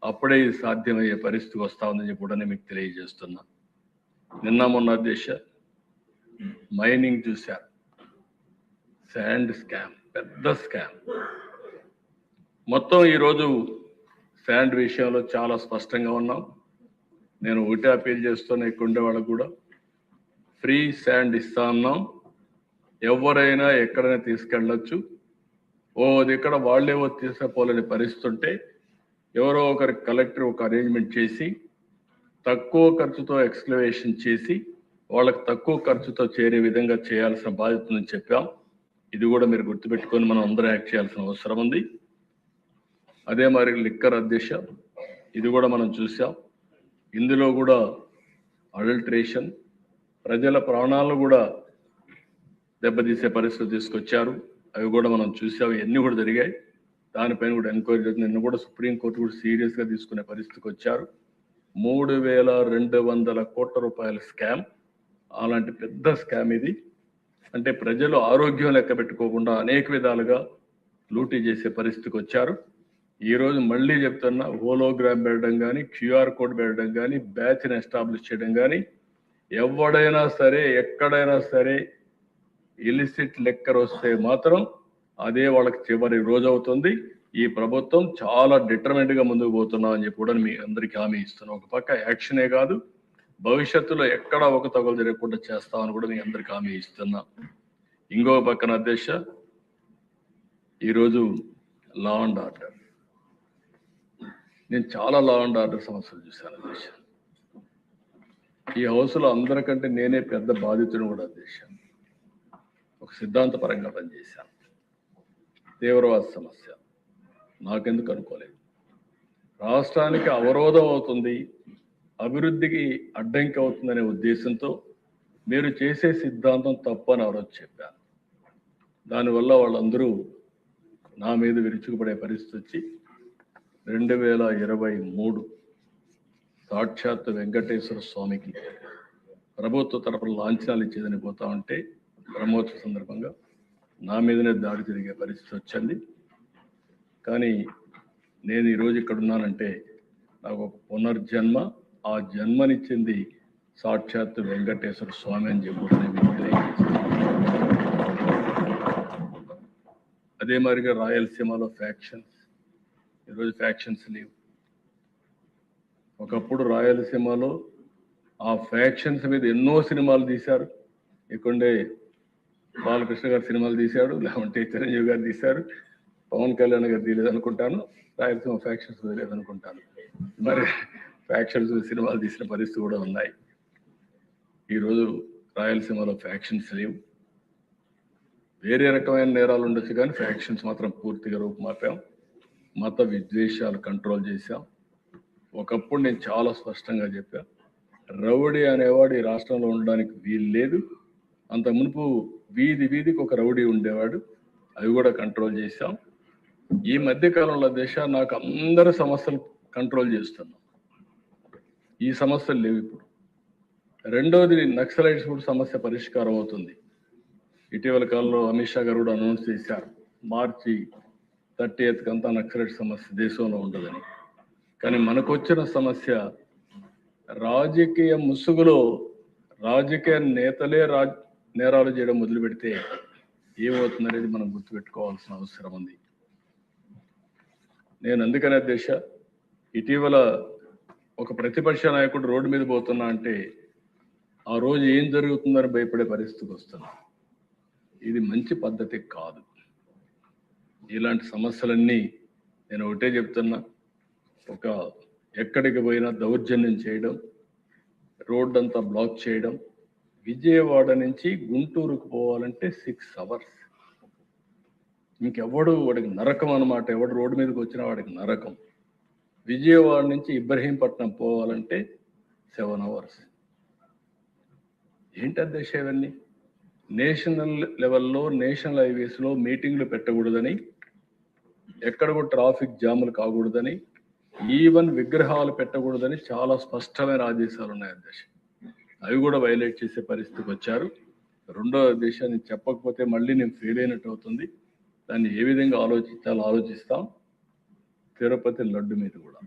అప్పుడే ఇది సాధ్యమయ్యే పరిస్థితి వస్తా ఉందని చెప్పి కూడా మీకు తెలియజేస్తున్నా. నిన్న మొన్న దేశ మైనింగ్ చూశారు, శాండ్ స్కామ్, పెద్ద స్కామ్. మొత్తం ఈరోజు శాండ్ విషయంలో చాలా స్పష్టంగా ఉన్నాం. నేను ఒకటే అపీల్ చేస్తున్నా, ఇక్కడ ఉండే వాళ్ళకు కూడా ఫ్రీ శాండ్ ఇస్తా ఉన్నాం. ఎవరైనా ఎక్కడైనా తీసుకెళ్ళొచ్చు. అది ఇక్కడ వాళ్ళేవో తీసుకుపోలేని పరిస్థితి ఉంటే ఎవరో ఒకరి కలెక్టర్ ఒక అరేంజ్మెంట్ చేసి తక్కువ ఖర్చుతో ఎక్స్క్లవేషన్ చేసి వాళ్ళకి తక్కువ ఖర్చుతో చేరే విధంగా చేయాల్సిన బాధ్యత ఉందని చెప్పాం. ఇది కూడా మీరు గుర్తుపెట్టుకొని మనం అందరూ యాక్ట్ చేయాల్సిన అవసరం ఉంది. అదే మరి లిక్కర్ అధ్యక్ష, ఇది కూడా మనం చూసాం. ఇందులో కూడా అడల్ట్రేషన్, ప్రజల ప్రాణాలను కూడా దెబ్బతీసే పరిస్థితి తీసుకొచ్చారు. అవి కూడా మనం చూసాం, ఇవన్నీ కూడా జరిగాయి. దానిపైన కూడా ఎంక్వైరీ జరిగింది. నిన్న కూడా సుప్రీంకోర్టు కూడా సీరియస్గా తీసుకునే పరిస్థితికి వచ్చారు. 3,200 కోట్ల రూపాయల స్కామ్, అలాంటి పెద్ద స్కామ్ ఇది. అంటే ప్రజలు ఆరోగ్యం లెక్క పెట్టుకోకుండా అనేక విధాలుగా లూటీ చేసే పరిస్థితికి వచ్చారు. ఈరోజు మళ్ళీ చెప్తున్నా, హోలోగ్రామ్ పెట్టడం కానీ, క్యూఆర్ కోడ్ పెట్టడం కానీ, బ్యాచ్ని ఎస్టాబ్లిష్ చేయడం కానీ, ఎవడైనా సరే ఎక్కడైనా సరే ఇలిసిట్ లెక్కర్ వస్తే మాత్రం అదే వాళ్ళకి చివరి రోజు అవుతుంది. ఈ ప్రభుత్వం చాలా డిటర్మెంట్గా ముందుకు పోతున్నాం అని చెప్పి కూడా మీ అందరికీ హామీ ఇస్తున్నాం. ఒక పక్క యాక్షనే కాదు, భవిష్యత్తులో ఎక్కడ ఒక తగులు జరగకుండా చేస్తామని కూడా మీ అందరికీ హామీ ఇస్తున్నా. ఇంకో పక్కన అధ్యక్ష, ఈరోజు లా అండ్ ఆర్డర్, నేను చాలా లా అండ్ ఆర్డర్ సమస్యలు చూశాను అధ్యక్ష. ఈ హౌస్లో అందరికంటే నేనే పెద్ద బాధితుడు కూడా అధ్యక్ష. ఒక సిద్ధాంతపరంగా పనిచేశాను. తీవ్రవాద సమస్య నాకెందుకు అనుకోలేదు. రాష్ట్రానికి అవరోధం అవుతుంది, అభివృద్ధికి అడ్డంకి అవుతుందనే ఉద్దేశంతో మీరు చేసే సిద్ధాంతం తప్పు అని ఎవరో చెప్పాను. దానివల్ల వాళ్ళందరూ నా మీద విరుచుకుపడే పరిస్థితి వచ్చి 2023 సాక్షాత్ వెంకటేశ్వర స్వామికి ప్రభుత్వ తరపున లాంఛనాలు ఇచ్చేదని పోతా ఉంటే బ్రహ్మోత్సవ సందర్భంగా నా మీదనే దాడి జరిగే పరిస్థితి వచ్చింది. కానీ నేను ఈరోజు ఇక్కడ ఉన్నానంటే నాకు ఒక పునర్జన్మ, ఆ జన్మనిచ్చింది సాక్షాత్ వెంకటేశ్వర స్వామి అని చెప్పి. అదే మాదిరిగా రాయలసీమలో ఫ్యాక్షన్స్, ఈరోజు ఫ్యాక్షన్స్ లేవు. ఒకప్పుడు రాయలసీమలో ఆ ఫ్యాక్షన్స్ మీద ఎన్నో సినిమాలు తీశారు. ఇక్కడే బాలకృష్ణ గారు సినిమాలు తీశాడు, లేకుంటే చిరంజీవి గారు తీశారు, పవన్ కళ్యాణ్ గారు తీయలేదు అనుకుంటాను, రాయలసీమ ఫ్యాక్షన్స్ లేదనుకుంటాను. మరి ఫ్యాక్షన్స్ సినిమాలు తీసిన పరిస్థితి కూడా ఉన్నాయి. ఈరోజు రాయలసీమలో ఫ్యాక్షన్స్ లేవు. వేరే రకమైన నేరాలు ఉండొచ్చు కానీ ఫ్యాక్షన్స్ మాత్రం పూర్తిగా రూపుమాపాం. మత విద్వేషాలు కంట్రోల్ చేశాం. ఒకప్పుడు నేను చాలా స్పష్టంగా చెప్పా, రౌడీ అనేవాడు ఈ రాష్ట్రంలో ఉండడానికి వీలు లేదు. అంత మునుపు వీధికి ఒక రౌడీ ఉండేవాడు, అవి కూడా కంట్రోల్ చేశాం. ఈ మధ్యకాలంలో నాకు అందరి సమస్యలు కంట్రోల్ చేస్తున్నాం. ఈ సమస్యలు లేవు ఇప్పుడు. రెండోది, నక్సలైట్స్ కూడా సమస్య పరిష్కారం అవుతుంది. ఇటీవల కాలంలో అమిత్ షా గారు కూడా అనౌన్స్ చేశారు, మార్చి 30th కంతా నక్సలైట్ సమస్య దేశంలో ఉండదని. కానీ మనకు వచ్చిన సమస్య రాజకీయ ముసుగులో రాజకీయ నేతలే నేరాలు చేయడం మొదలు పెడితే ఏమవుతుందనేది మనం గుర్తుపెట్టుకోవాల్సిన అవసరం ఉంది. నేను అందుకనే ఇటీవల ఒక ప్రతిపక్ష నాయకుడు రోడ్డు మీద పోతున్నా అంటే ఆ రోజు ఏం జరుగుతుందని భయపడే పరిస్థితికి వస్తున్నా. ఇది మంచి పద్ధతి కాదు. ఇలాంటి సమస్యలన్నీ నేను ఒకటే చెప్తున్నా, ఒక ఎక్కడికి పోయినా దౌర్జన్యం చేయడం, రోడ్డు అంతా బ్లాక్ చేయడం. విజయవాడ నుంచి గుంటూరుకు పోవాలంటే 6 hours. ఇంకెవడు వాడికి నరకం అన్నమాట. ఎవడు రోడ్డు మీదకి వచ్చినా వాడికి నరకం. విజయవాడ నుంచి ఇబ్రహీంపట్నం పోవాలంటే 7 hours. ఏంటి అధ్యక్ష ఇవన్నీ? నేషనల్ లెవెల్లో నేషనల్ హైవేస్లో మీటింగ్లు పెట్టకూడదని, ఎక్కడ కూడా ట్రాఫిక్ జాములు కాకూడదని, ఈవెన్ విగ్రహాలు పెట్టకూడదని చాలా స్పష్టమైన ఆదేశాలు ఉన్నాయి అధ్యక్ష. అవి కూడా వైలేట్ చేసే పరిస్థితికి వచ్చారు. రెండో దేశాన్ని చెప్పకపోతే మళ్ళీ నేను ఫెయిల్ అయినట్టు అవుతుంది. దాన్ని ఏ విధంగా ఆలోచించాలో ఆలోచిస్తాం. తిరుపతి లడ్డు మీద కూడా